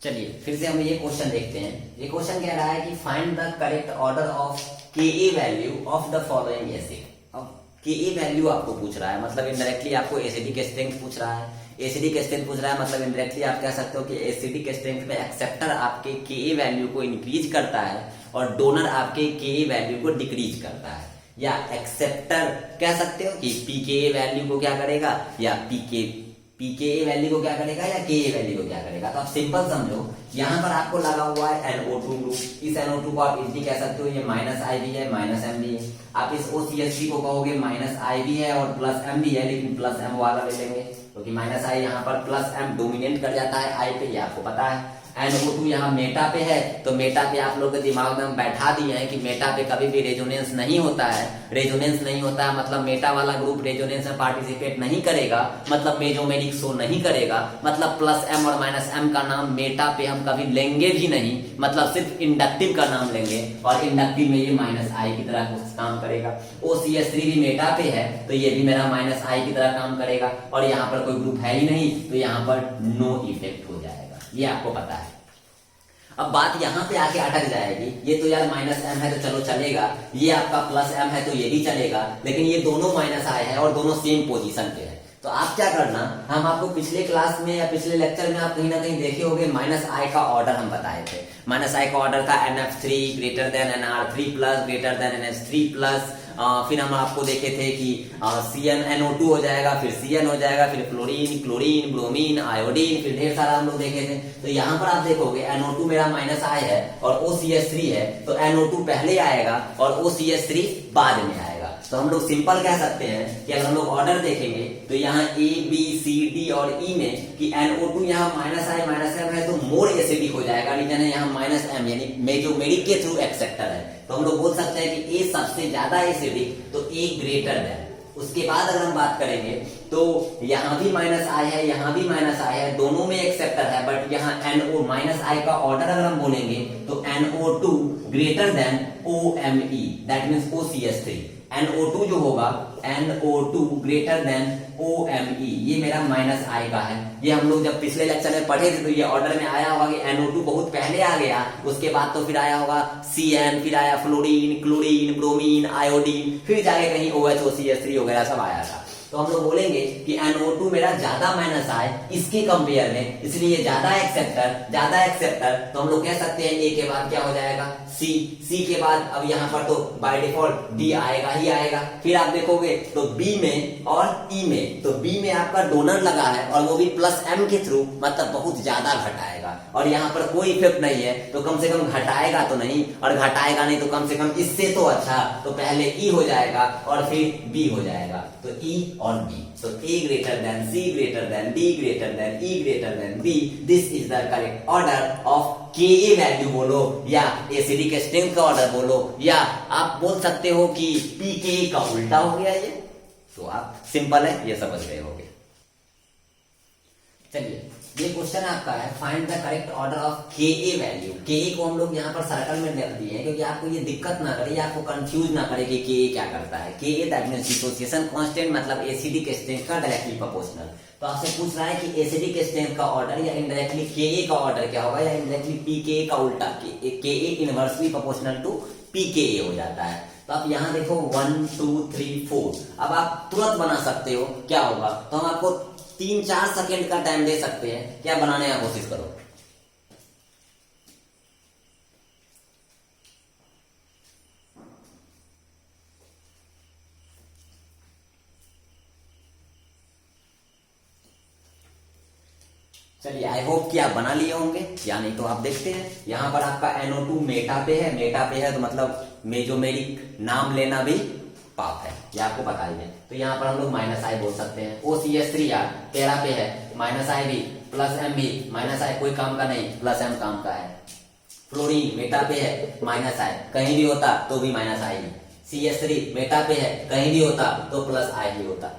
चलिए फिर से हम ये क्वेश्चन देखते हैं। ये क्वेश्चन कह रहा है कि find the correct order of K a value of the following acid. अब के ए वैल्यू आपको पूछ रहा है, मतलब इनडायरेक्टली आपको एसिडिक स्ट्रेंथ पूछ रहा है। एसिडिक स्ट्रेंथ पूछ रहा है मतलब इनडायरेक्टली आप कह सकते हो कि एसिडिक स्ट्रेंथ में एक्सेप्टर आपके के ए वैल्यू को इंक्रीज करता है और डोनर आपके के ए वैल्यू को डिक्रीज करता है। या एक्सेप्टर कह सकते हो कि पी के ए वैल्यू को क्या करेगा, या पी के ए वैल्यू को क्या करेगा, या के ए वैल्यू को क्या करेगा। तो आप सिंपल समझो, यहाँ पर आपको लगा हुआ है NO2 ग्रुप। इस NO2 को आप इजली कह सकते हो ये -IV है -M भी है। आप इस OCH3 को कहोगे -IV है और +M भी है, लेकिन +M वाला ले लेंगे क्योंकि -I यहाँ पर +M डोमिनेट कर जाता है I पे, ये आपको पता है। NO2 यहाँ मेटा पे है, तो मेटा पे आप लोग के दिमाग में हम बैठा दिए हैं कि मेटा पे कभी भी रेजोनेंस नहीं होता है। रेजोनेंस नहीं होता है मतलब मेटा वाला ग्रुप रेजोनेंस में पार्टिसिपेट नहीं करेगा, मतलब मेजोमेरिक शो नहीं करेगा, मतलब +M और -M का नाम मेटा पे हम कभी लेंगे भी नहीं, मतलब सिर्फ इंडक्टिव का नाम लेंगे और इंडक्टिव में ये -I की तरह कुछ काम करेगा। OCH3 भी मेटा पे है तो ये भी मेरा -I की तरह काम करेगा और यहाँ पर कोई ग्रुप है ही नहीं तो यहाँ पर नो इफेक्ट हो जाएगा, ये आपको पता है। अब बात यहाँ पे आके अटक जाएगी, ये तो यार -M है तो चलो चलेगा, ये आपका +M है तो ये भी चलेगा, लेकिन ये दोनों -I है और दोनों सेम पोजीशन पे है। तो आप क्या करना, हम आपको पिछले क्लास में या पिछले लेक्चर में आप कहीं ना कहीं देखे होंगे -I का ऑर्डर हम बताए थे। -I का ऑर्डर था NF3 greater than NR3 plus greater than NH3 plus. फिर हम आपको देखे थे कि CnNO2 हो जाएगा, फिर Cn हो जाएगा, फिर फ्लोरीन, क्लोरीन, ब्रोमीन, आयोडीन, फिर ढेर सारा हम लोग देखे थे। तो यहाँ पर आप देखोगे NO2 मेरा -I है और OCH3 है, तो NO2 पहले आएगा और OCH3 बाद में आएगा। तो हम लोग सिंपल कह सकते हैं कि अगर हम लोग ऑर्डर देखेंगे तो यहाँ A, B, C, D और E में कि NO2 यहाँ -I -M है तो मोर एसिडिक हो जाएगा। रीजन है यहाँ -M यानी मेजोमेरिक के थ्रू एक्सेप्टर है, तो हम लोग बोल सकते हैं कि A सबसे ज्यादा एसिडिक, तो A ग्रेटर देन। उसके बाद अगर हम बात करेंगे तो यहाँ भी -I है, यहाँ भी -I है, दोनों में एक्सेप्टर है, बट यहाँ NO -I का ऑर्डर अगर हम बोलेंगे तो NO2 greater than OMe, that means OCH3। NO2 जो होगा NO2 ग्रेटर देन OMe, ये मेरा -I का है। ये हम लोग जब पिछले लेक्चर में पढ़े थे तो ये ऑर्डर में आया होगा कि NO2 बहुत पहले आ गया, उसके बाद तो फिर आया होगा Cn, फिर आया फ्लोरीन, क्लोरीन, ब्रोमीन, आयोडीन, फिर जाके कहीं OH, OCH3 वगैरह सब आया था। तो हम लोग बोलेंगे कि NO2 मेरा ज्यादा -I इसके कंपेयर में, इसलिए ज्यादा एक्सेप्टर, तो हम लोग कह सकते हैं A के बाद क्या हो जाएगा C के बाद अब यहाँ पर तो बाय डिफॉल्ट D आएगा ही आएगा। फिर आप देखोगे तो B में और E में, तो B में आपका डोनर लगा है और वो भी +M के थ्रू, मतलब बहुत ज्यादा घटाएगा और यहाँ पर कोई इफेक्ट नहीं है तो कम से कम घटाएगा तो नहीं, और घटाएगा नहीं तो कम से कम इससे तो अच्छा, तो पहले E हो जाएगा और फिर B हो जाएगा, तो E और B। So A greater than C greater than D greater than E greater than B, this is the correct order of Ka value बोलो या एसिडिक स्ट्रेंथ का ऑर्डर बोलो, या आप बोल सकते हो कि pKa का उल्टा हो गया ये। तो आप सिंपल है, ये समझ गए होंगे। चलिए ये क्वेश्चन आपका है find the correct order of Ka value. Ka को हम लोग यहाँ पर सर्कल में रख दिए हैं क्योंकि आपको ये दिक्कत ना करे, आपको कंफ्यूज ना करे कि Ka क्या करता है। Ka that means dissociation constant, मतलब एसिडिक स्ट्रेंथ का डायरेक्टली प्रोपोर्शनल। तो आपसे पूछ रहा है कि एसिडिक स्ट्रेंथ का ऑर्डर या इनडायरेक्टली Ka का ऑर्डर क्या होगा, या इनडायरेक्टली pKa का उल्टा, Ka inversely proportional to pKa हो जाता है। तो आप यहाँ देखो 1 2 3 4, अब आप तुरंत बना सकते हो क्या होगा। तो हम आपको 3-4 सेकेंड का टाइम दे सकते हैं, क्या बनाने का कोशिश करो। चलिए आई होप कि आप बना लिए होंगे, या नहीं तो आप देखते हैं यहाँ पर आपका NO2 मेटा पे है तो मतलब मेजोमेरिक नाम लेना भी पाप है, ये आपको पता ही है। तो यहाँ पर हम लोग -I बोल सकते हैं। OCH3 यार तेरा पे है, -I भी +M भी, -I कोई काम का नहीं, +M काम का है। फ्लोरीन मेटा पे है, -I कहीं भी होता तो भी -I ही। CH3 मेटा पे है, कहीं भी होता तो +I ही होता।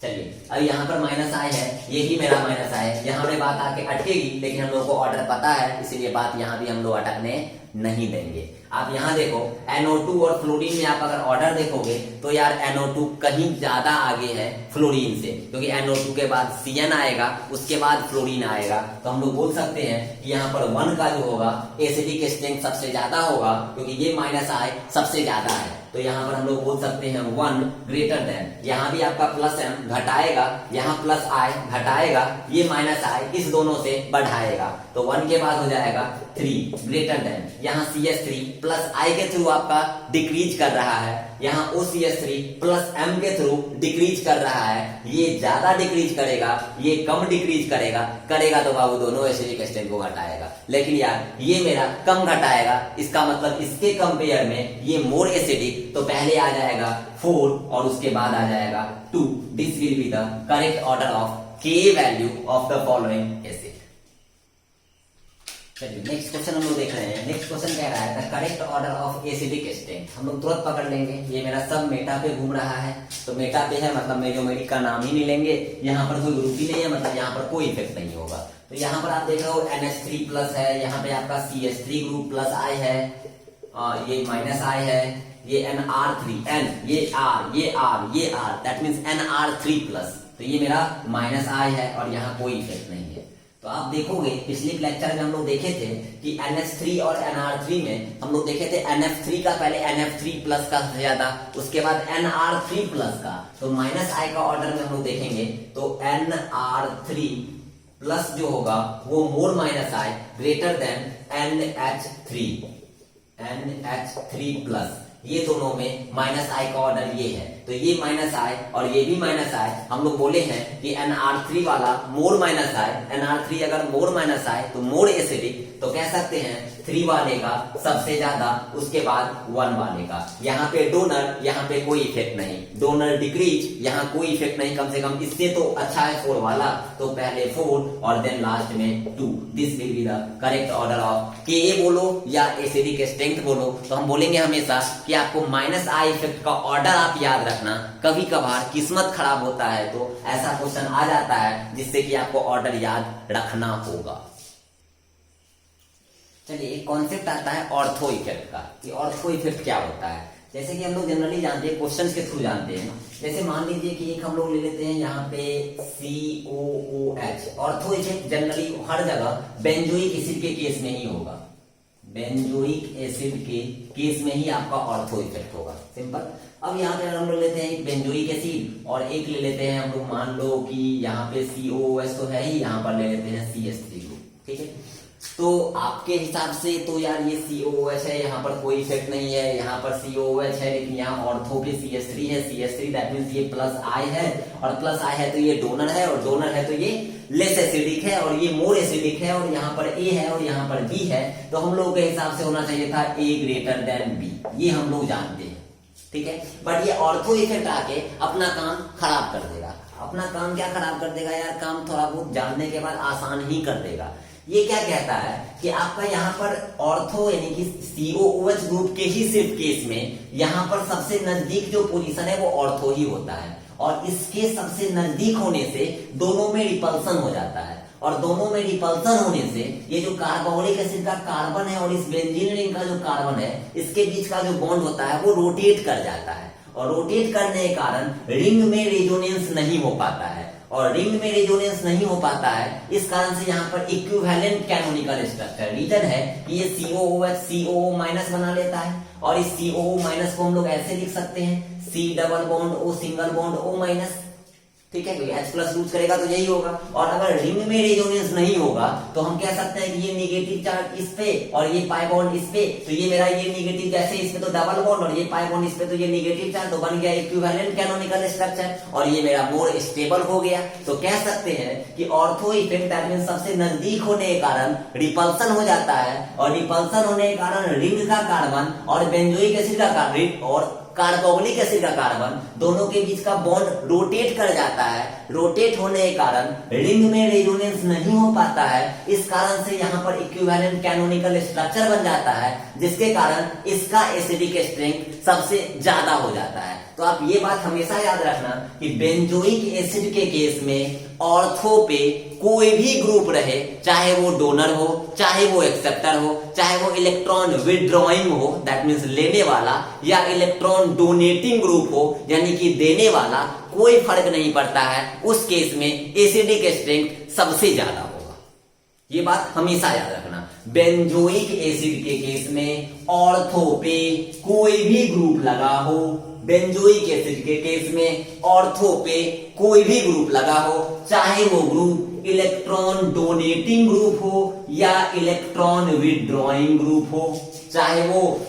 चलिए अब यहाँ पर माइनस आई है, यही मेरा माइनस आई है, यहाँ पे बात आके अटकेगी, लेकिन हम लोग को ऑर्डर पता है, इसीलिए बात यहाँ भी हम लोग अटकने नहीं देंगे। आप यहाँ देखो NO2 और फ्लोरीन में आप अगर ऑर्डर देखोगे तो यार NO2 कहीं ज्यादा आगे है फ्लोरीन से, क्योंकि NO2 के बाद CN आएगा, उसके बाद फ्लोरीन आएगा। तो हम लोग बोल सकते हैं कि यहाँ पर 1 का जो होगा एसिडिक स्ट्रेंथ सबसे ज्यादा होगा, क्योंकि ये माइनस आई सबसे ज्यादा है। तो यहाँ पर हम लोग बोल सकते हैं 1 ग्रेटर देन, यहाँ भी आपका प्लस M घटाएगा, यहाँ प्लस I घटाएगा, ये माइनस I इस दोनों से बढ़ाएगा, तो 1 के बाद हो जाएगा 3 ग्रेटर देन, यहाँ CH3 प्लस I के थ्रू आपका डिक्रीज कर रहा है, यहाँ OCH3 प्लस M के थ्रू डिक्रीज कर रहा है, ये ज्यादा डिक्रीज करेगा, ये कम डिक्रीज करेगा तो बाबू दोनों एसिडिक स्ट्रेंथ को घटाएगा। लेकिन यार ये मेरा कम घटाएगा, इसका मतलब इसके कंपेयर में ये मोर एसिडिक, तो पहले आ जाएगा 4 और उसके बाद आ जाएगा 2। This will be the correct order of Ka value of the following acid. चलिए नेक्स्ट क्वेश्चन हम लोग देख रहे हैं। नेक्स्ट क्वेश्चन कह रहा है the correct order of acidic strength. हम लोग तुरंत पकड़ लेंगे, ये मेरा सब मेटा पे घूम रहा है, तो मेटा पे है मतलब मेजोमेरिक का नाम ही नहीं लेंगे, यहाँ पर कोई ग्रुप ही नहीं है, मतलब यहाँ पर कोई इफेक्ट नहीं होगा। तो यहाँ पर आप देख रहे हो NH3 प्लस है, यहाँ पे आपका CH3 ग्रुप प्लस I है, ये माइनस I है, ये NR3 N, ये R, that means NR3 plus, तो ये मेरा माइनस I है और यहाँ कोई इफेक्ट नहीं है। तो आप देखोगे पिछले लेक्चर में हम लोग देखे थे कि NH3 और NR3 में हम लोग देखे थे NF3 का पहले NF3 प्लस का ज्यादा, उसके बाद NR3 प्लस का, तो माइनस I का ऑर्डर में हम लोग देखेंगे तो NR3 प्लस जो होगा वो more minus I greater than NH3 plus, ये दोनों में माइनस I का ऑर्डर ये है, तो ये माइनस I और ये भी माइनस I, हम लोग बोले हैं कि NR3 वाला मोर माइनस I, NR3 अगर मोर माइनस I तो मोर एसिडिक, तो कह सकते हैं 3 वाले का सबसे ज्यादा, उसके बाद 1 वाले का। यहाँ पे डोनर, यहाँ पे कोई इफेक्ट नहीं, डोनर डिक्रीज, यहाँ कोई इफेक्ट नहीं, कम से कम इससे तो अच्छा है 4 वाला, तो पहले 4 और देन लास्ट में 2। This will be the correct order of Ka बोलो या एसिडिक स्ट्रेंथ बोलो, तो हम बोलेंगे हमेशा कि आपको माइनस I इफेक्ट का ऑर्डर आप याद रखना। कभी कभार किस्मत खराब होता है तो ऐसा क्वेश्चन आ जाता है जिससे कि आपको ऑर्डर याद रखना होगा। चलिए एक कॉन्सेप्ट आता है ऑर्थो इफेक्ट का, कि ऑर्थो इफेक्ट क्या होता है। जैसे कि हम लोग जनरली जानते हैं, क्वेश्चंस के थ्रू जानते हैं। जैसे मान लीजिए कि एक हम लोग ले लेते हैं यहाँ पे COOH, ऑर्थो इफेक्ट जनरली हर जगह बेंजोइक एसिड के केस में ही होगा, बेंजोइक एसिड के केस में ही आपका ऑर्थो इफेक्ट होगा, सिंपल। अब यहाँ पे हम लोग लेते हैं एक बेंजोइक एसिड और एक ले लेते हैं हम लोग, मान लो कि यहाँ पे COOH तो है ही, यहाँ पर ले लेते हैं CH3 ग्रुप, ठीक है। तो आपके हिसाब से तो यार ये COOH है, यहाँ पर कोई इफेक्ट नहीं है, यहाँ पर COOH है, लेकिन यहाँ ऑर्थो पे CH3 है, CH3 दैट मींस ये प्लस I है, और प्लस I है तो ये डोनर है, और डोनर है तो ये लेस एसिडिक है, और ये मोर एसिडिक है, और यहाँ पर A है और यहाँ पर B है, तो हम लोगों के हिसाब से होना चाहिए था A ग्रेटर देन B, ये हम लोग जानते हैं, ठीक है। बट ये ऑर्थो इफेक्ट आके अपना काम खराब कर देगा। अपना काम क्या खराब कर देगा यार, काम थोड़ा बहुत जानने के बाद आसान ही कर देगा। ये क्या कहता है कि आपका यहाँ पर ऑर्थो यानी कि COOH ग्रुप के ही सिर्फ केस में यहाँ पर सबसे नजदीक जो पोजीशन है वो ऑर्थो ही होता है, और इसके सबसे नजदीक होने से दोनों में रिपल्सन हो जाता है, और दोनों में रिपल्सन होने से ये जो कार्बोनिक एसिड का कार्बन है और इस बेंजीन रिंग का जो कार्बन है, इसके बीच का जो बॉन्ड होता है वो रोटेट कर जाता है, और रोटेट करने के कारण रिंग में रेजोनेंस नहीं हो पाता है, और रिंग में रेजोनेंस नहीं हो पाता है, इस कारण से यहाँ पर इक्विवेलेंट कैनोनिकल स्ट्रक्चर, रीजन है कि ये COOH COO माइनस बना लेता है, और इस COO माइनस को हम लोग ऐसे लिख सकते हैं C double bond O single bond O minus, ठीक है, क्योंकि H प्लस यूज करेगा तो यही होगा। और अगर रिंग में रेजोनेंस नहीं होगा तो हम कह सकते हैं कि ये नेगेटिव चार्ज इस पे और ये पाई बॉन्ड इस पे, तो ये मेरा ये नेगेटिव, जैसे इस पे तो डबल बॉन्ड और ये पाई बॉन्ड इस पे, तो ये नेगेटिव चार्ज, तो बन गया इक्विवेलेंट कैनोनिकल स्ट्रक्चर, और ये मेरा मोर स्टेबल हो गया। तो कह सकते हैं कि ऑर्थो इफेक्ट दैट मींस सबसे नजदीक होने के कारण रिपल्सन हो जाता है, और रिपल्सन होने के कारण रिंग का कार्बन और बेंजोइक एसिड का कार्बन और कार्बोक्सिलिक एसिड का कार्बन, दोनों के बीच का बॉन्ड रोटेट कर जाता है। रोटेट होने के कारण रिंग में रेजोनेंस नहीं हो पाता है। इस कारण से यहाँ पर इक्विवेलेंट कैनोनिकल स्ट्रक्चर बन जाता है, जिसके कारण इसका एसिडिक स्ट्रेंथ सबसे ज्यादा हो जाता है। तो आप ये बात हमेशा याद रखना कि बेंजोइक एसिड के केस में ऑर्थो पे कोई भी ग्रुप रहे, चाहे वो डोनर हो, चाहे वो एक्सेप्टर हो, चाहे वो इलेक्ट्रॉन विड्रॉइंग हो दैट मींस लेने वाला, या इलेक्ट्रॉन डोनेटिंग ग्रुप हो यानी कि देने वाला, कोई फर्क नहीं पड़ता है। उस केस में एसिडिक स्ट्रेंथ सबसे ज्यादा होगा। ये बात हमेशा याद रखना। बेंजोइक एसिड के केस में ऑर्थो पे कोई भी ग्रुप लगा हो, बेंजोइक एसिड के केस में ऑर्थो पे कोई भी ग्रुप लगा हो, चाहे वो ग्रुप इलेक्ट्रॉन डोनेटिंग ग्रुप हो या इलेक्ट्रॉन विड्रॉइंग ग्रुप हो, चाहे वो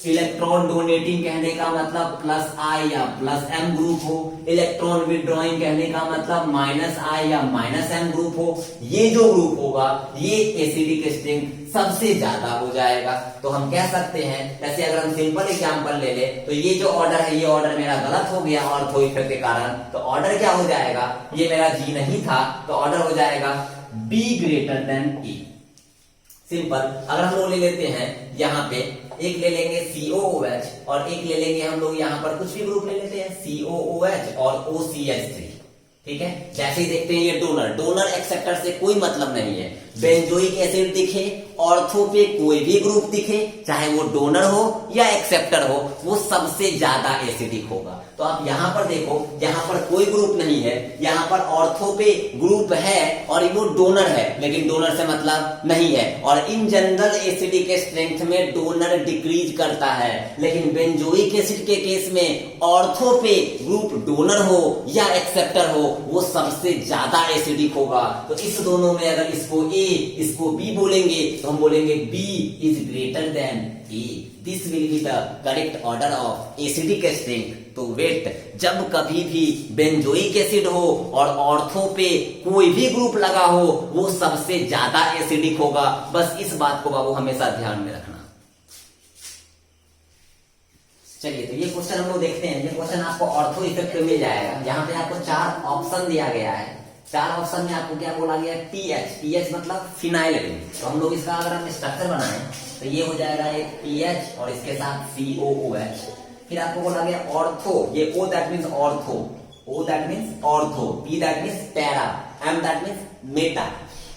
इलेक्ट्रॉन डोनेटिंग कहने का मतलब प्लस आई या प्लस एम ग्रुप हो, इलेक्ट्रॉन विड्रॉइंग कहने का मतलब माइनस आई या माइनस एम ग्रुप हो, ये जो ग्रुप होगा ये एसिडिक स्ट्रेंथ सबसे ज्यादा हो जाएगा। तो हम कह सकते हैं, जैसे अगर हम सिंपल एग्जांपल ले ले, तो ये जो ऑर्डर है ये ऑर्डर मेरा गलत हो गया ऑर्थो इफेक्ट के कारण, तो ऑर्डर क्या हो जाएगा, ये मेरा जी नहीं था तो ऑर्डर हो जाएगा be greater than E. Simple. अगर हम लोग ले लेते हैं यहाँ पे, एक ले लेंगे COOH और एक ले लेंगे हम लोग यहाँ पर कुछ भी ग्रुप ले लेते हैं COOH और OCH3, ठीक है। जैसे ही देखते हैं ये डोनर एक्सेप्टर से कोई मतलब नहीं है। बेंजोइक एसिड दिखे, ऑर्थो पे कोई भी ग्रुप दिखे, चाहे वो डोनर हो या एक्सेप्टर हो, वो सबसे ज्यादा एसिडिक होगा। तो आप यहाँ पर देखो, यहाँ पर कोई ग्रुप नहीं है, यहाँ पर ऑर्थो पे ग्रुप है और वो डोनर है, लेकिन डोनर से मतलब नहीं है। और इन जनरल एसिडिक स्ट्रेंथ में डोनर डिक्रीज करता है, लेकिन बेंजोइक एसिड के केस में ऑर्थो पे ग्रुप डोनर हो या एक्सेप्टर हो, वो सबसे ज्यादा एसिडिक होगा। तो इस दोनों में अगर इसको ए इसको बी बोलेंगे तो हम बोलेंगे B is greater than A. This will be the correct order of acidic strength. तो वेट, जब कभी भी बेंजोइक एसिड हो और ऑर्थो पे कोई भी ग्रुप लगा हो, वो सबसे ज्यादा एसिडिक होगा। बस इस बात को बाबू हमेशा ध्यान में रखना। चलिए, तो ये क्वेश्चन हम लोग देखते हैं। ये क्वेश्चन आपको ऑर्थो इफेक्ट में मिल जाएगा। यहाँ पे आपको 4 ऑप्शन दिया गया है। 4 ऑप्शन में आपको क्या बोला गया, TH मतलब फिनाइल रिंग। तो हम लोग इसका अगर हम स्ट्रक्चर बनाएं तो ये हो जाएगा एक TH और इसके साथ COOH। फिर आपको बोला गया ऑर्थो, ये O that means ortho, O that means ortho, P that means para, M that means Meta.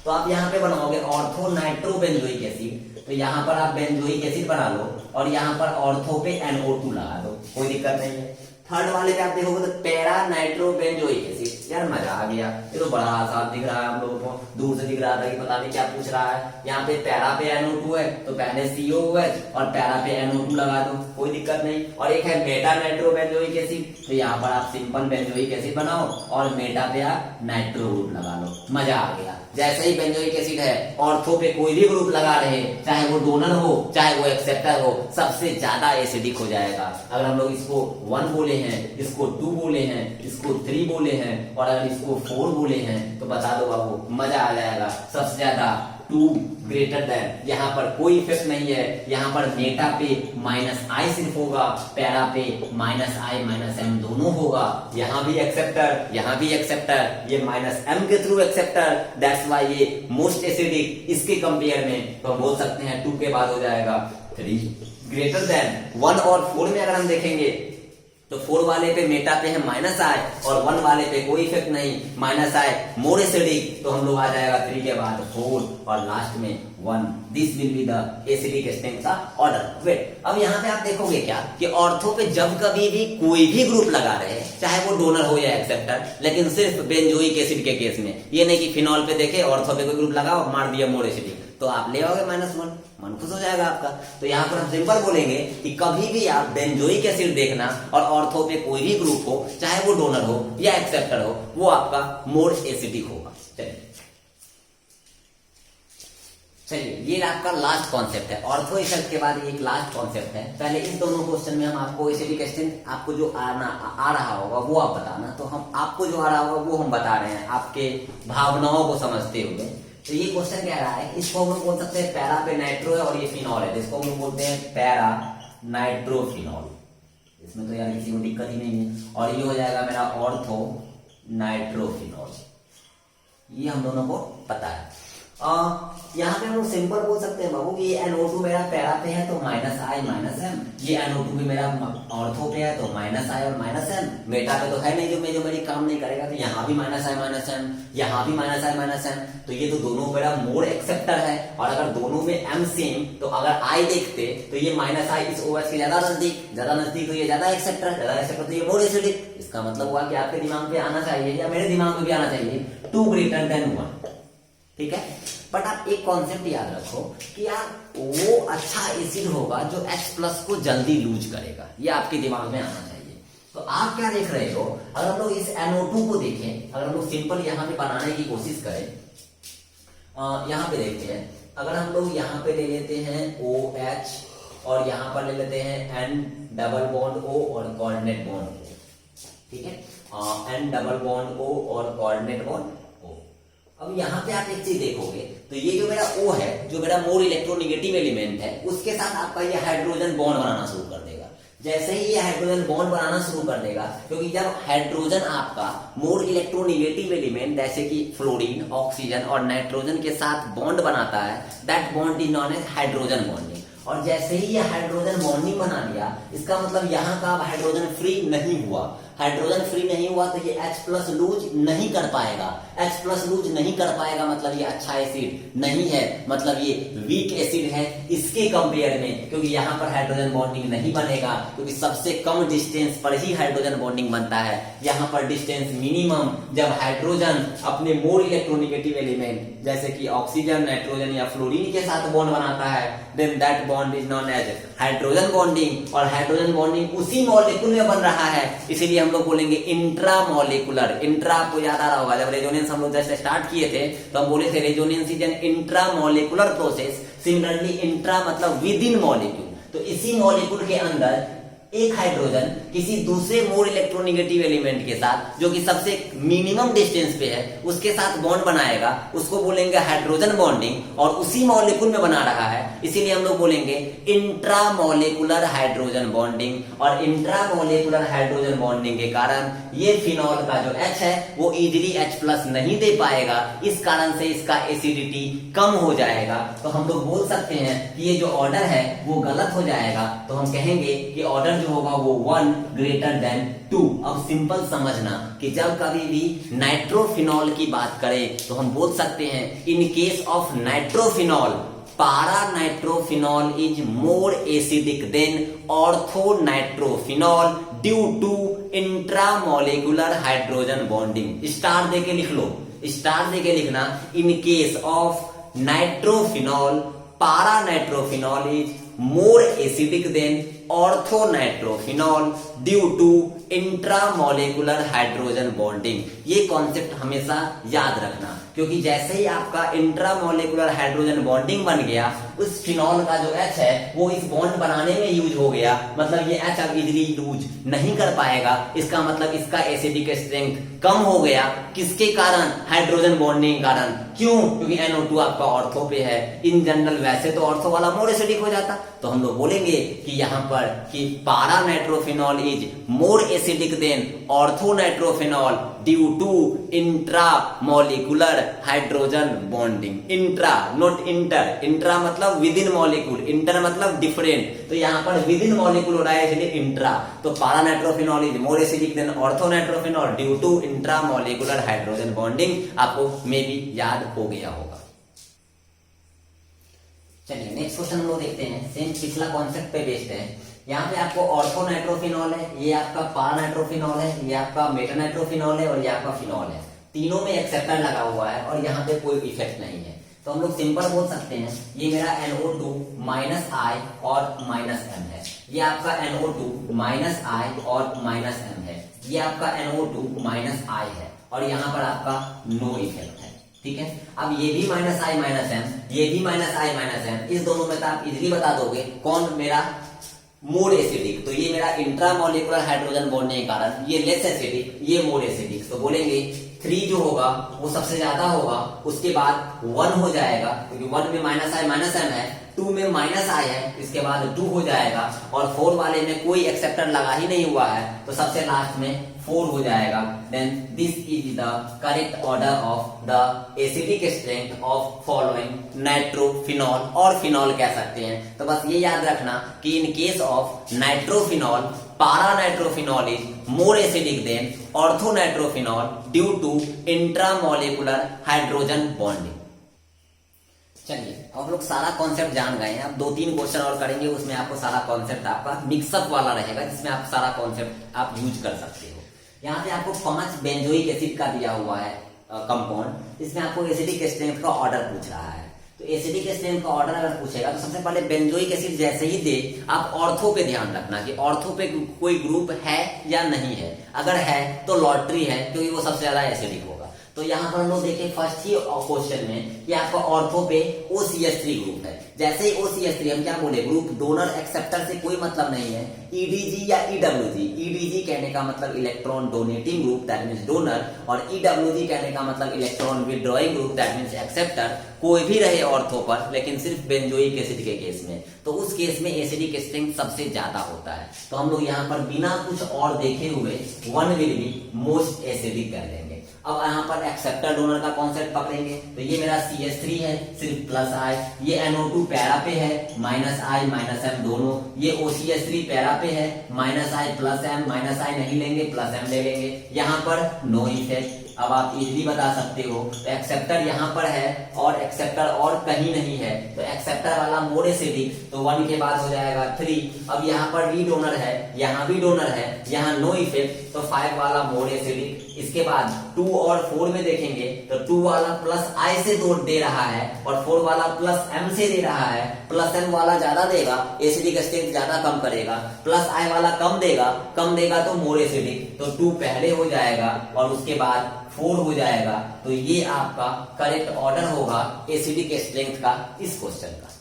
तो आप यहाँ पे बनाओगे ऑर्थो नाइट्रो बेंजोइक एसिड, तो यहाँ पर आप बेंजोइक एसिड बना लो और यहाँ पर ऑर्थो पे NO2 लगा दो, कोई दिक्कत नहीं है। थर्ड वाले पे आप देखोगे तो पैरा नाइट्रो बेंजोइक एसिड। यार मजा आ गया, ये तो बड़ा आसान दिख रहा है हम लोगों को, दूर से दिख रहा था कि पता नहीं क्या पूछ रहा है। यहाँ पे पैरा पे NO2 है तो पहले COOH और पैरा पे NO2 लगा दो, कोई दिक्कत नहीं। और एक है मेटा नाइट्रो बेंजोइक एसिड, तो यहाँ पर आप सिंपल बेंजोइक एसिड बनाओ और मेटा पे आप नाइट्रो ग्रुप लगा लो, मजा आ गया। जैसे ही बेंजोइक एसिड है, ऑर्थो पे कोई भी ग्रुप लगा रहे, चाहे वो डोनर हो चाहे वो एक्सेप्टर हो, सबसे ज्यादा एसिडिक हो जाएगा। अगर हम लोग इसको 1 बोले हैं, इसको 2 बोले हैं, इसको 3 बोले हैं और अगर इसको 4 बोले हैं तो बता दो बाबू, मजा आ जाएगा। सबसे ज्यादा 2 ग्रेटर देन, यहाँ पर कोई इफेक्ट नहीं है। यहाँ पर मेटा पे -I सिर्फ होगा, पैरा पे -I -M दोनों होगा। यहाँ भी एक्सेप्टर, यहाँ भी एक्सेप्टर, ये -M के थ्रू एक्सेप्टर, दैट्स वाई ये मोस्ट एसिडिक। इसके कंपेयर में तो हम बोल सकते हैं 2 के बाद हो जाएगा 3 ग्रेटर देन 1 और 4 में अगर हम देखेंगे तो 4 वाले पे मेटा पे है -I और 1 वाले पे कोई इफेक्ट नहीं, -I मोर एसिडिक। तो हम लोग आ जाएगा 3 के बाद 4 और लास्ट में 1। This will be the acidic strength का ऑर्डर। वेट, अब यहाँ पे आप देखोगे क्या कि ऑर्थो पे जब कभी भी कोई भी ग्रुप लगा रहे, चाहे वो डोनर हो या एक्सेप्टर, लेकिन सिर्फ बेंजोइक एसिड के केस में, ये नहीं कि फिनॉल पे देखे ऑर्थो पे कोई ग्रुप लगाओ मार दिया मोर एसिडिक, तो आप ले आओगे -1, मन खुश हो जाएगा आपका। तो यहाँ पर हम सिंपल बोलेंगे कि कभी भी आप बेंजोइक एसिड देखना और ऑर्थो पे कोई भी ग्रुप हो, चाहे वो डोनर हो या एक्सेप्टर हो, वो आपका मोर एसिडिक होगा। चलिए, ये आपका लास्ट कॉन्सेप्ट है। ऑर्थो इफेक्ट के बाद एक लास्ट कॉन्सेप्ट है। पहले इस दोनों क्वेश्चन में हम आपको एसिडिक स्ट्रेंथ आपको जो आ रहा होगा वो आप बताना, तो हम आपको जो आ रहा होगा वो हम बता रहे हैं आपके भावनाओं को समझते हुए। तो ये क्वेश्चन कह रहा है, इसको हम बोल सकते हैं पैरा पे नाइट्रो है और ये फिनॉल है, इसको हम बोलते हैं पैरा नाइट्रोफिनॉल। इसमें तो यार किसी को दिक्कत ही नहीं है। और ये हो जाएगा मेरा ऑर्थो नाइट्रोफिनॉल, ये हम दोनों को पता है। यहाँ पे हम लोग सिंपल बोल सकते हैं बाबू कि ये NO2 मेरा पैरा पे है तो -I-M, ये NO2 भी मेरा ऑर्थो पे है तो -I और -M, मेटा पे तो है नहीं जो मेरी काम नहीं करेगा, तो यहाँ भी -I-M, यहाँ भी -I-M, तो ये तो दोनों मेरा मोड एक्सेप्टर है। और अगर दोनों में M सेम तो अगर I देखते तो ये -I इस OH के ज्यादा नजदीक तो ये ज्यादा एक्सेप्टर तो ये मोड एसिडिक। इसका मतलब हुआ कि आपके दिमाग पे आना चाहिए या मेरे दिमाग में भी आना चाहिए 2 > 1, ठीक है। बट आप एक कॉन्सेप्ट याद रखो कि यार वो अच्छा एसिड होगा जो H+ को जल्दी लूज करेगा, ये आपके दिमाग में आना चाहिए। तो आप क्या देख रहे हो, अगर हम लोग इस NO2 को देखें, अगर हम लोग सिंपल यहाँ पे बनाने की कोशिश करें, यहाँ पे देखते हैं, अगर हम लोग यहाँ पे ले लेते हैं OH और यहाँ पर ले लेते हैं N+O और कोऑर्डिनेट बॉन्ड O, ठीक है, N+O और कोऑर्डिनेट बॉन्ड O। अब यहाँ पे आप एक चीज देखोगे तो ये जो मेरा O है, जो मेरा मोर इलेक्ट्रोनिगेटिव एलिमेंट है, उसके साथ आपका ये हाइड्रोजन बॉन्ड बनाना शुरू कर देगा। जैसे ही ये हाइड्रोजन बॉन्ड बनाना शुरू कर देगा, क्योंकि जब हाइड्रोजन आपका मोर इलेक्ट्रोनिगेटिव एलिमेंट जैसे कि फ्लोरीन, ऑक्सीजन और नाइट्रोजन के साथ बॉन्ड बनाता है, that bond is known as hydrogen bonding. और जैसे ही ये हाइड्रोजन बॉन्डिंग बना लिया, इसका मतलब यहाँ का हाइड्रोजन फ्री नहीं हुआ। हाइड्रोजन फ्री नहीं हुआ तो ये H+ लूज नहीं कर पाएगा। H+ लूज नहीं कर पाएगा मतलब ये अच्छा एसिड नहीं है, मतलब ये वीक एसिड है इसके कंपेयर में, क्योंकि यहाँ पर हाइड्रोजन बॉन्डिंग नहीं बनेगा, क्योंकि सबसे कम डिस्टेंस पर ही हाइड्रोजन बॉन्डिंग बनता है। यहाँ पर डिस्टेंस मिनिमम जब हाइड्रोजन अपने मोर इलेक्ट्रोनिगेटिव एलिमेंट जैसे कि ऑक्सीजन, नाइट्रोजन या फ्लोरीन के साथ बॉन्ड बनाता है, then that bond is known as hydrogen bonding. और हाइड्रोजन बॉन्डिंग उसी मॉलिक्यूल में बन रहा है, इसीलिए हम लोग बोलेंगे इंट्रामॉलिक्यूलर। इंट्रा आपको याद आ रहा होगा, जब रेजोनेंस हम लोग जैसे स्टार्ट किए थे तो हम बोले थे resonance is an intramolecular process. Similarly intra मतलब विद इन मॉलिक्यूल, तो इसी मॉलिक्यूल के अंदर एक हाइड्रोजन किसी दूसरे मोर इलेक्ट्रोनिगेटिव एलिमेंट के साथ जो कि सबसे मिनिमम डिस्टेंस पे है उसके साथ बॉन्ड बनाएगा, उसको बोलेंगे हाइड्रोजन बॉन्डिंग। और उसी मॉलिक्यूल में बना रहा है, इसीलिए हम लोग बोलेंगे इंट्रामॉलिक्यूलर हाइड्रोजन बॉन्डिंग। और इंट्रामॉलिक्यूलर हाइड्रोजन बॉन्डिंग के कारण ये फिनॉल का जो H है वो इजीली H+ नहीं दे पाएगा, इस कारण से इसका एसिडिटी कम हो जाएगा। तो हम लोग बोल सकते हैं कि ये जो ऑर्डर है वो गलत हो जाएगा, तो हम कहेंगे कि ऑर्डर जो होगा वो 1 > 2। अब सिंपल समझना कि जब कभी भी नाइट्रोफिनॉल की बात करें तो हम बोल सकते हैं in case of nitrophenol, para nitrophenol is more acidic than ortho nitrophenol due to intramolecular hydrogen bonding. Star देके लिख लो, स्टार देके लिखना, in case of nitrophenol para nitrophenol is more acidic than ortho nitrophenol due to intramolecular hydrogen bonding. ये concept हमेशा याद रखना, क्योंकि जैसे ही आपका इंट्रामॉलिक्यूलर हाइड्रोजन बॉन्डिंग बन गया, उस फिनॉल का जो H है वो इस बॉन्ड बनाने में यूज हो गया, मतलब ये H अब इजीली यूज नहीं कर पाएगा। इसका मतलब इसका एसिडिक स्ट्रेंथ कम हो गया, किसके कारण? हाइड्रोजन बॉन्डिंग कारण। क्यों? क्योंकि NO2 आपका ऑर्थो पे है। इन जनरल वैसे तो ऑर्थो वाला मोर एसिडिक हो जाता, तो हम लोग बोलेंगे कि यहाँ पर कि para nitrophenol is more acidic than ortho nitrophenol due to intramolecular hydrogen bonding. Intra not inter, intra मतलब विद इन मॉलिक्यूल, इंटर मतलब डिफरेंट, तो यहाँ पर विद इन मॉलिक्यूल हो रहा है इसलिए इंट्रा। तो para nitrophenol is more acidic than ortho nitrophenol due to intramolecular hydrogen bonding. आपको मे बी याद हो गया होगा। चलिए नेक्स्ट क्वेश्चन हम लोग देखते हैं, सेम पिछला कॉन्सेप्ट पे बेस्ड है। यहाँ पे आपको ऑर्थो नाइट्रोफिनॉल है, ये आपका पारा नाइट्रोफिनॉल है, ये आपका मेटा नाइट्रोफिनॉल है और ये आपका फिनॉल है। तीनों में एक्सेप्टर लगा हुआ है और यहाँ पे कोई इफेक्ट नहीं है, तो हम लोग सिंपल बोल सकते हैं ये मेरा NO2 -I और -M है, ये आपका NO2 -I और -M है, ये आपका NO2 -I है और यहाँ पर आपका नो इफेक्ट है। ठीक है, अब ये भी -I-M, ये भी -I-M, इस दोनों में तो आप इजीली बता दोगे कौन मेरा मोर एसिडिक। तो ये मेरा इंट्रामॉलिक्यूलर हाइड्रोजन बॉन्डिंग के कारण ये लेस एसिडिक, ये मोर एसिडिक। तो बोलेंगे 3 जो होगा वो सबसे ज्यादा होगा, उसके बाद 1 हो जाएगा क्योंकि 1 में माइनस आई माइनस एम है, 2 में माइनस आई है, इसके बाद 2 हो जाएगा, और 4 वाले में कोई एक्सेप्टर लगा ही नहीं हुआ है तो सबसे लास्ट में 4 हो जाएगा। Then this is the correct order of the acidic strength of following nitrophenol, और फिनॉल कह सकते हैं। तो बस ये याद रखना कि in case of nitrophenol, para nitrophenol is more acidic than ortho nitrophenol due to intramolecular hydrogen bonding. चलिए अब लोग सारा कॉन्सेप्ट जान गए हैं, अब 2-3 क्वेश्चन और करेंगे, उसमें आपको सारा कॉन्सेप्ट आपका मिक्सअप वाला रहेगा जिसमें आप सारा कॉन्सेप्ट आप यूज कर सकते हो। यहाँ पे आपको 5 बेंजोइक एसिड का दिया हुआ है कंपाउंड, इसमें आपको एसिडिक स्ट्रेंथ का ऑर्डर पूछ रहा है। तो एसिडिक स्ट्रेंथ का ऑर्डर अगर पूछेगा तो सबसे पहले बेंजोइक एसिड जैसे ही दे आप ऑर्थो पे ध्यान रखना कि ऑर्थो पे कोई ग्रुप है या नहीं है, अगर है तो लॉटरी है क्योंकि वो सबसे ज्यादा एसिडिक होगा। तो यहाँ पर हम लोग देखें फर्स्ट ही क्वेश्चन में कि आपका ऑर्थो पे OCH3 ग्रुप है, जैसे ही OCH3 हम क्या बोले ग्रुप डोनर एक्सेप्टर से कोई मतलब नहीं है, EDG या EWG, EDG कहने का मतलब electron donating group that means donor, और EWG कहने का मतलब electron withdrawing group that means acceptor, कोई भी रहे ऑर्थो पर लेकिन सिर्फ बेंजोइक एसिड के केस में, तो उस केस में एसिडिक स्ट्रेंथ सबसे ज्यादा होता है। तो हम लोग यहाँ पर बिना कुछ और देखे हुए 1 विल बी मोस्ट एसिडिक कर देंगे। अब यहाँ पर एक्सेप्टर डोनर का कॉन्सेप्ट पकड़ेंगे तो ये मेरा CH3 है सिर्फ प्लस आई, ये NO2 पैरा पे है माइनस आई माइनस एम दोनों, ये OCH3 पैरा पे है माइनस आई प्लस एम, माइनस आई नहीं लेंगे प्लस एम ले लेंगे, यहाँ पर नो इफेक्ट। अब आप इजीली बता सकते हो तो एक्सेप्टर यहाँ पर है और एक्सेप्टर और कहीं नहीं है, तो एक्सेप्टर वाला मोर एसिडिक, तो 1 के बाद हो जाएगा 3। अब यहाँ पर भी डोनर है, यहाँ भी डोनर है, यहाँ नो इफेक्ट, तो 5 वाला मोर एसिडिक। इसके बाद 2 और 4 में देखेंगे तो 2 वाला प्लस आई से दे रहा है और 4 वाला प्लस एम से दे रहा है, प्लस एम वाला ज्यादा देगा, एसिडिक स्ट्रेंथ ज्यादा कम करेगा, प्लस आई वाला कम देगा तो मोर एसिडिक, तो 2 पहले हो जाएगा और उसके बाद 4 हो जाएगा। तो ये आपका करेक्ट ऑर्डर होगा एसिडिक स्ट्रेंथ का इस क्वेश्चन का।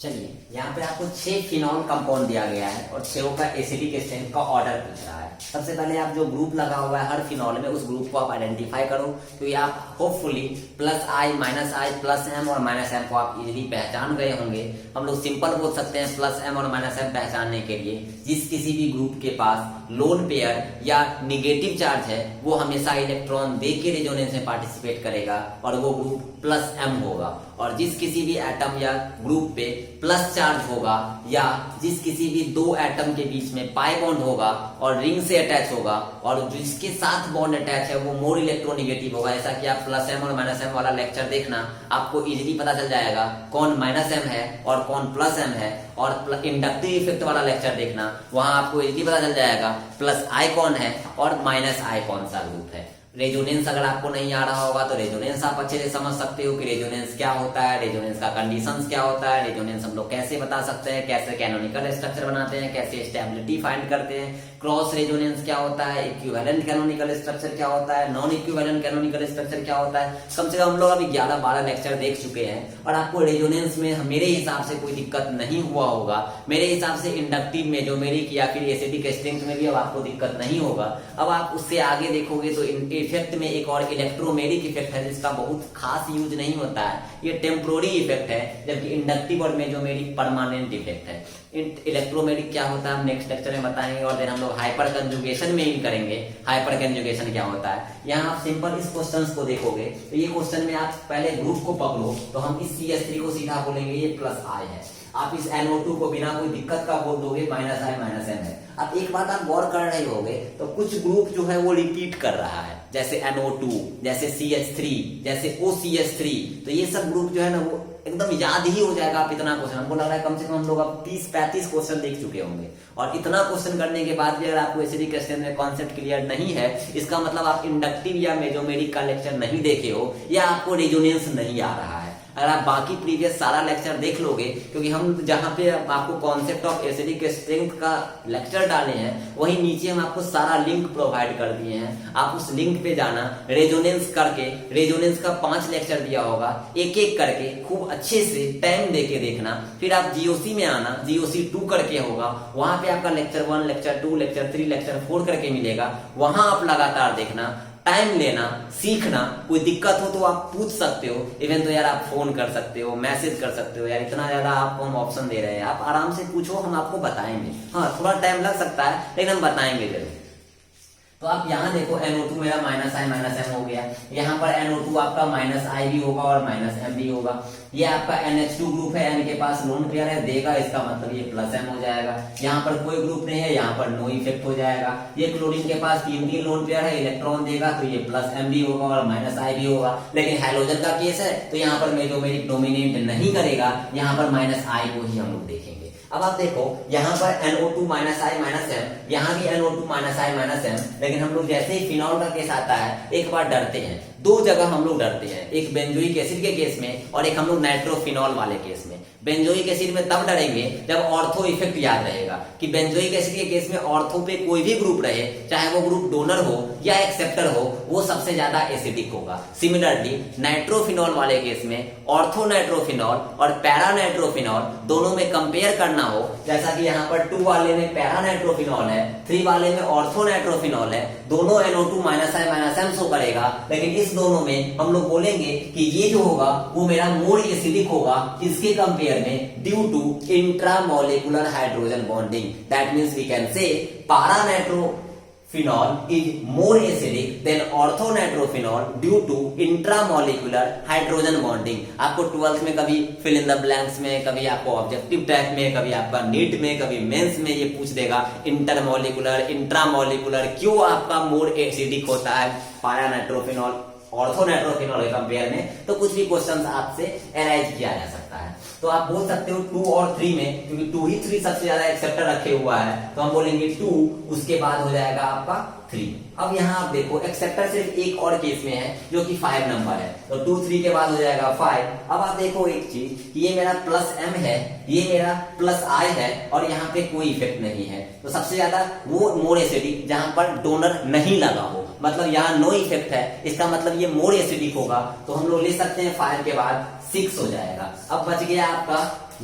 चलिए यहाँ पे आपको 6 फिनॉल कंपाउंड दिया गया है और 6 का एसिडिक स्ट्रेंथ का ऑर्डर पूछ रहा है। सबसे पहले आप जो ग्रुप लगा हुआ है हर फिनॉल में उस ग्रुप को आप आइडेंटिफाई करो, तो आप होपफुली प्लस आई माइनस आई प्लस एम और माइनस एम को आप इजीली पहचान गए होंगे। हम लोग सिंपल बोल सकते हैं प्लस एम और माइनस एम पहचानने के लिए, जिस किसी भी ग्रुप के पास लोन पेयर या निगेटिव चार्ज है वो हमेशा इलेक्ट्रॉन दे के रेजोनेंस में पार्टिसिपेट करेगा और वो ग्रुप प्लस एम होगा, और जिस किसी भी एटम या ग्रुप पे प्लस चार्ज होगा या जिस किसी भी 2 एटम के बीच में पाई बॉन्ड होगा और रिंग से अटैच होगा और जिसके साथ बॉन्ड अटैच है वो मोर इलेक्ट्रोनिगेटिव होगा। ऐसा कि आप प्लस एम और माइनस एम वाला लेक्चर देखना, आपको इजीली पता चल जाएगा कौन माइनस एम है और कौन प्लस एम है, और इंडक्टिव इफेक्ट वाला लेक्चर देखना, वहां आपको इजीली पता चल जाएगा प्लस आई कौन है और माइनस आई कौन सा ग्रुप है। रेजोनेंस अगर आपको नहीं आ रहा होगा तो रेजोनेंस आप अच्छे से समझ सकते हो कि रेजोनेंस क्या होता है, रेजोनेंस का कंडीशंस क्या होता है, रेजोनेंस हम लोग कैसे बता सकते हैं, कैसे कैनोनिकल स्ट्रक्चर बनाते हैं, कैसे स्टेबिलिटी फाइंड करते हैं, क्रॉस रेजोनेंस क्या होता है, इक्विवेलेंट कैनोनिकल स्ट्रक्चर क्या होता है, नॉन इक्विवेलेंट कैनोनिकल स्ट्रक्चर क्या होता है। कम से कम हम लोग अभी 11-12 लेक्चर देख चुके हैं और आपको रेजोनेंस में मेरे हिसाब से कोई दिक्कत नहीं हुआ होगा। मेरे हिसाब से इंडक्टिव में जो मेरी या फिर एसिडिक स्ट्रेंथ में भी अब आपको दिक्कत नहीं होगा। अब आप उससे आगे देखोगे तो इफेक्ट में एक और इलेक्ट्रोमेरिक इफेक्ट है जिसका बहुत खास यूज नहीं होता है, ये टेम्पोररी इफेक्ट है, जबकि इंडक्टिव और मेजोमेरिक परमानेंट इफेक्ट है। इलेक्ट्रोमेरिक क्या होता है हम नेक्स्ट लेक्चर में बताएंगे, और देन हम लोग हाइपर कंजुगेशन में ही करेंगे हाइपर कंजुगेशन क्या होता है। यहाँ आप सिंपल इस क्वेश्चन को देखोगे तो ये क्वेश्चन में आप पहले ग्रुप को पकड़ो तो हम इस CH3 को सीधा बोलेंगे ये प्लस आई है, आप इस NO2 को बिना कोई दिक्कत का बोल दोगे माइनस आई माइनस एम है। अब एक बात आप गौर कर रहे होगे तो कुछ ग्रुप जो है वो रिपीट कर रहा है, जैसे NO2, जैसे CH3, जैसे OCH3, तो ये सब ग्रुप जो है ना वो एकदम याद ही हो जाएगा। आप इतना क्वेश्चन, हमको लग रहा है कम से कम हम लोग अब 30-35 क्वेश्चन देख चुके होंगे, और इतना क्वेश्चन करने के बाद भी अगर आपको एसिडिक स्ट्रेंथ में कॉन्सेप्ट क्लियर नहीं है, इसका मतलब आप इंडक्टिव या मेजोमेरिक का लेक्चर नहीं देखे हो या आपको रेजोनेंस नहीं आ रहा है। अगर आप बाकी प्रीवियस सारा लेक्चर देख लोगे, क्योंकि हम जहाँ पे आपको कॉन्सेप्ट ऑफ एसिडिक स्ट्रेंथ का लेक्चर डाले हैं वही नीचे हम आपको सारा लिंक प्रोवाइड कर दिए हैं। आप उस लिंक पे जाना, रेजोनेंस करके, रेजोनेंस का 5 लेक्चर दिया होगा, एक एक करके खूब अच्छे से टाइम देके देखना। फिर आप जीओसी में आना, जीओसी 2 करके होगा, वहां पे आपका लेक्चर 1, लेक्चर 2, लेक्चर 3, लेक्चर 4 करके मिलेगा। वहां आप लगातार देखना, टाइम लेना, सीखना। कोई दिक्कत हो तो आप पूछ सकते हो, इवन तो यार आप फोन कर सकते हो, मैसेज कर सकते हो, यार इतना ज्यादा आपको हम ऑप्शन दे रहे हैं, आप आराम से पूछो, हम आपको बताएंगे। हाँ थोड़ा टाइम लग सकता है लेकिन हम बताएंगे जरूर। तो आप यहाँ देखो NO2 मेरा -I-M हो गया, यहाँ पर NO2 आपका -I भी होगा और -M भी होगा। ये आपका NH2 ग्रुप है, N के पास लोन पेयर है, देगा, इसका मतलब ये +M हो जाएगा। यहाँ पर कोई ग्रुप नहीं है, यहाँ पर नो इफेक्ट हो जाएगा। ये क्लोरीन के पास 3 लोन पेयर है, इलेक्ट्रॉन देगा तो ये +M भी होगा और -I भी होगा। लेकिन हैलोजन का केस है तो यहाँ पर मेजोमेरिक डोमिनेट नहीं करेगा, यहाँ पर -I को ही हम लोग देखेंगे। अब आप देखो यहाँ पर NO2 -I-M, यहाँ भी NO2 -I-M, लेकिन हम लोग जैसे ही फिनॉल का केस आता है एक बार डरते हैं। 2 जगह हम लोग डरते हैं, एक बेंजोइक एसिड के केस में और एक हम लोग नाइट्रोफिनॉल वाले केस में। बेंजोइक एसिड में तब डरेंगे जब ऑर्थो इफेक्ट याद रहेगा कि बेंजोइक एसिड के केस में ऑर्थो पे कोई भी ग्रुप रहे, चाहे वो ग्रुप डोनर हो या एक्सेप्टर हो, वो सबसे ज्यादा एसिडिक होगा। सिमिलरली नाइट्रोफिनॉल वाले केस में ऑर्थो नाइट्रोफिनॉल और पैरा नाइट्रोफिनॉल दोनों में कंपेयर करना हो, जैसा कि यहाँ पर 2 वाले में पैरा नाइट्रोफिनॉल है, 3 वाले में ऑर्थो नाइट्रोफिनॉल है, दोनों NO2 -I-M शो करेगा, लेकिन इस दोनों में हम लोग बोलेंगे कि ये जो होगा वो मेरा मोर एसिडिक होगा इसके कंपेयर में, due to intramolecular hydrogen bonding. That means we can say para nitrophenol is more acidic than ortho nitrophenol due to intramolecular hydrogen bonding. आपको 12th में कभी फिल इन द ब्लैंक्स में, कभी आपको ऑब्जेक्टिव टाइप में, कभी आपका नीट में, कभी मेंस में ये पूछ देगा इंटरमोलिकुलर, इंट्रामोलिकुलर क्यों आपका मोर एसिडिक होता है पैरा नाइट्रोफिनॉल ऑर्थोनाइट्रोफिनॉल के कंपेयर में। तो कुछ भी क्वेश्चंस आपसे एराइज किया जा सकता है। तो आप बोल सकते हो 2 और 3 में, क्योंकि 2 ही 3 सबसे ज्यादा एक्सेप्टर रखे हुआ है, तो हम बोलेंगे 2, उसके बाद हो जाएगा आपका 3। अब यहाँ आप देखो एक्सेप्टर सिर्फ एक और केस में है जो कि 5 नंबर है, तो 2, 3 के बाद हो जाएगा 5। अब आप देखो एक चीज कि ये मेरा +M है, ये मेरा +I है और यहाँ पे कोई इफेक्ट नहीं है, तो सबसे ज्यादा वो मोर एसिडिक जहां पर डोनर नहीं लगा हो, मतलब यहाँ नो इफेक्ट है, इसका मतलब ये मोर एसिडिक होगा। तो हम लोग ले सकते हैं 5 के बाद 6 हो जाएगा। अब बच गया आपका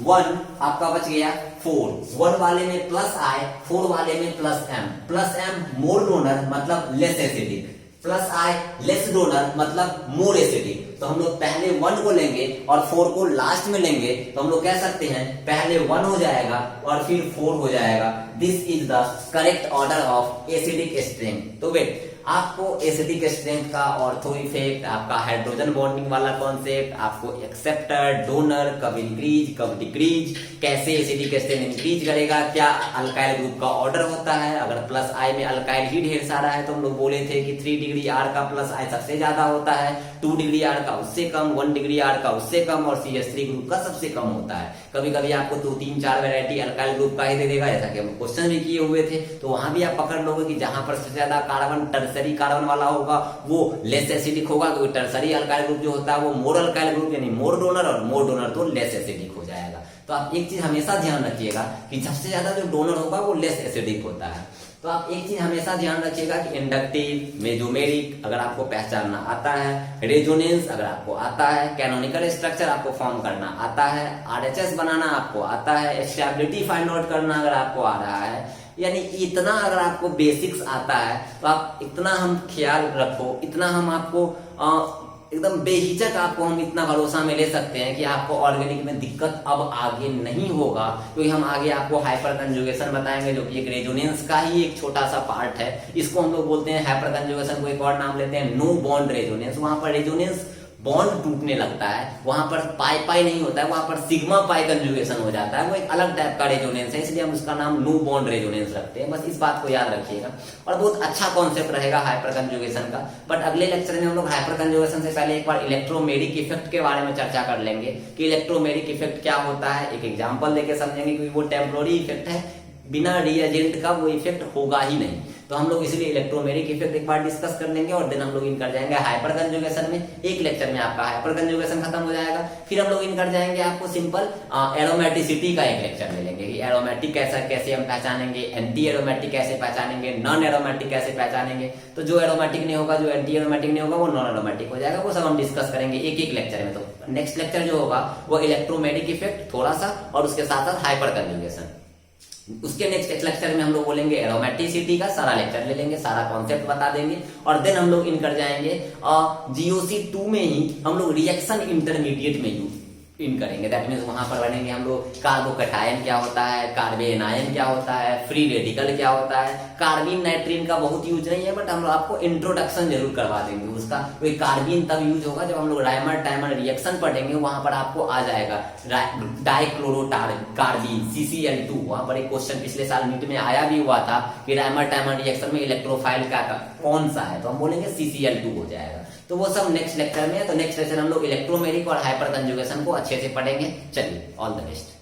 1, आपका बच गया 4। 1 वाले में +I, 4 वाले में +M मोर डोनर मतलब less acidic, +I less donor मतलब मोर एसिडिक। तो हम लोग पहले 1 को लेंगे और 4 को लास्ट में लेंगे, तो हम लोग कह सकते हैं पहले 1 हो जाएगा और फिर 4 हो जाएगा। This is the correct order of acidic strength. तो वेट, आपको एसिडिक स्ट्रेंथ का ऑर्थो इफेक्ट, आपका हाइड्रोजन बॉन्डिंग वाला कॉन्सेप्ट, आपको एक्सेप्टर, डोनर कब इंक्रीज कब डिक्रीज, कैसे एसिडिक स्ट्रेंथ इंक्रीज करेगा, क्या अल्काइल ग्रुप का ऑर्डर होता है, अगर +I में अल्काइल ही ढेर सारा है तो हम लोग बोले थे कि 3 डिग्री R का +I सबसे ज्यादा होता है, 2 डिग्री R का उससे कम, 1 डिग्री R का उससे कम और CH3 ग्रुप का सबसे कम होता है। कभी कभी आपको 2, 3, 4 वैरायटी अल्काइल ग्रुप का ही दे देगा, जैसा कि हम क्वेश्चन भी किए हुए थे। तो वहां भी आप पकड़ लोगे कि जहां पर सबसे ज्यादा कार्बन टर्सरी कार्बन वाला होगा वो लेस एसिडिक होगा, क्योंकि टर्सरी अल्काइल ग्रुप जो होता है वो मोर अल्काइल ग्रुप यानी मोर डोनर, और मोर डोनर तो लेस एसिडिक हो जाएगा। तो आप एक चीज हमेशा ध्यान रखिएगा कि सबसे ज्यादा जो डोनर होगा वो लेस एसिडिक होता है। तो आप एक चीज हमेशा ध्यान रखिएगा कि इंडक्टिव, मेजोमेरिक अगर आपको पहचानना आता है, रेजोनेंस अगर आपको आता है, कैनोनिकल स्ट्रक्चर आपको फॉर्म करना आता है, RHS बनाना आपको आता है, स्टेबिलिटी फाइंड आउट करना अगर आपको आ रहा है, यानी इतना अगर आपको बेसिक्स आता है तो आप इतना हम ख्याल रखो, इतना हम आपको एकदम बेहिचक आपको हम इतना भरोसा में ले सकते हैं कि आपको ऑर्गेनिक में दिक्कत अब आगे नहीं होगा, क्योंकि हम आगे आपको हाइपर कंजुगेशन बताएंगे जो कि एक रेजोनेंस का ही एक छोटा सा पार्ट है। इसको हम लोग बोलते हैं हाइपर कंजुगेशन को एक और नाम लेते हैं नो बॉन्ड रेजोनेंस। वहां पर रेजोनेंस बॉन्ड टूटने लगता है, वहां पर पाई नहीं होता है, वहां पर सिग्मा पाई कंजुगेशन हो जाता है, वो एक अलग टाइप का रेजोनेंस है, इसलिए हम उसका नाम नो बॉन्ड रेजोनेंस रखते हैं। बस इस बात को याद रखिएगा और बहुत अच्छा कॉन्सेप्ट रहेगा हाइपर कंजुगेशन का। बट अगले लेक्चर में हम लोग हाइपर कंजुगेशन से पहले एक बार इलेक्ट्रोमेरिक इफेक्ट के बारे में चर्चा कर लेंगे कि इलेक्ट्रोमेरिक इफेक्ट क्या होता है, एक एग्जाम्पल देके समझेंगे, क्योंकि वो टेम्पोररी इफेक्ट है, बिना रिएजेंट का वो इफेक्ट होगा ही नहीं। तो हम लोग इसलिए इलेक्ट्रोमेरिक इफेक्ट एक बार डिस्कस कर लेंगे और देन हम लोग इन कर जाएंगे हाइपर कंजुगेशन में। एक लेक्चर में आपका हाइपर कंजुगेशन खत्म हो जाएगा, फिर हम लोग इन कर जाएंगे आपको सिंपल एरोमेटिसिटी का एक लेक्चर ले लेंगे कि एरोमेटिक कैसे हम पहचानेंगे, एंटी एरोमेटिक कैसे पहचानेंगे, नॉन एरोमेटिक कैसे पहचानेंगे। तो जो एरोमेटिक नहीं होगा, जो एंटी एरोमेटिक नहीं होगा, वो नॉन एरोमेटिक हो जाएगा। वो सब हम डिस्कस करेंगे एक एक लेक्चर में। तो नेक्स्ट लेक्चर जो होगा वो इलेक्ट्रोमेरिक इफेक्ट थोड़ा सा और उसके साथ साथ हाइपर कंजुगेशन। उसके नेक्स्ट लेक्चर में हम लोग बोलेंगे एरोमेटिसिटी का सारा लेक्चर ले लेंगे, सारा कॉन्सेप्ट बता देंगे और देन हम लोग इन कर जाएंगे जीओसी 2 में ही हम लोग रिएक्शन इंटरमीडिएट में यूज इन करेंगे। दैट मीन्स वहां पर पढ़ेंगे हम लोग कार्बोकैटायन क्या होता है, कार्बेनायन क्या होता है, फ्री रेडिकल क्या होता है। कार्बिन नाइट्रीन का बहुत यूज नहीं है, बट हम लोग आपको इंट्रोडक्शन जरूर करवा देंगे उसका। कोई कार्बिन तब यूज होगा जब हम लोग राइमर टाइमर रिएक्शन पढ़ेंगे, वहां पर आपको आ जाएगा डाइक्लोरोकार्बिन CCl2। वहां पर एक क्वेश्चन पिछले साल नीट में आया भी हुआ था कि राइमर टाइमर रिएक्शन में इलेक्ट्रोफाइल का कौन सा है, तो हम बोलेंगे CCl2 हो जाएगा। तो वो सब नेक्स्ट लेक्चर में है। तो नेक्स्ट लेक्चर हम लोग इलेक्ट्रोमेरिक और हाइपर कंजुगेशन को अच्छे से पढ़ेंगे। चलिए, ऑल द बेस्ट।